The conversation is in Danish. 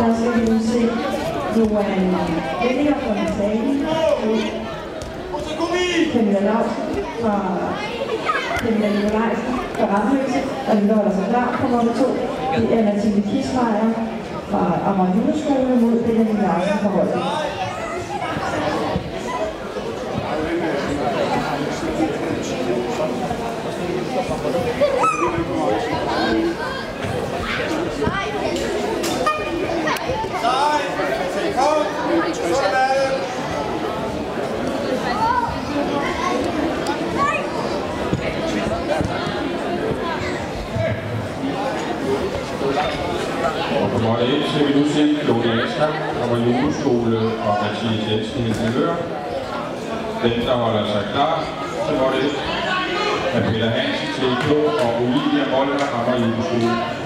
der skal vi nu se Johan Venninger fra Nathalie, Camilla Lausen fra Camilla Nikolajsen fra Ramløse, og vi holder sig klar på nummer 2. Det er Mathilde Kismeier fra Amager Juleskole mod Benjamin Larsen fra Holdet. Og på mål 1 skal vi nu se Claudia Esker, Amager Juleskole og Mathias Jensen i Helsingør. Den, der holder sig klar til mål 1, er Peter Hansen, TK og Olivia Molder, Amager Juleskole.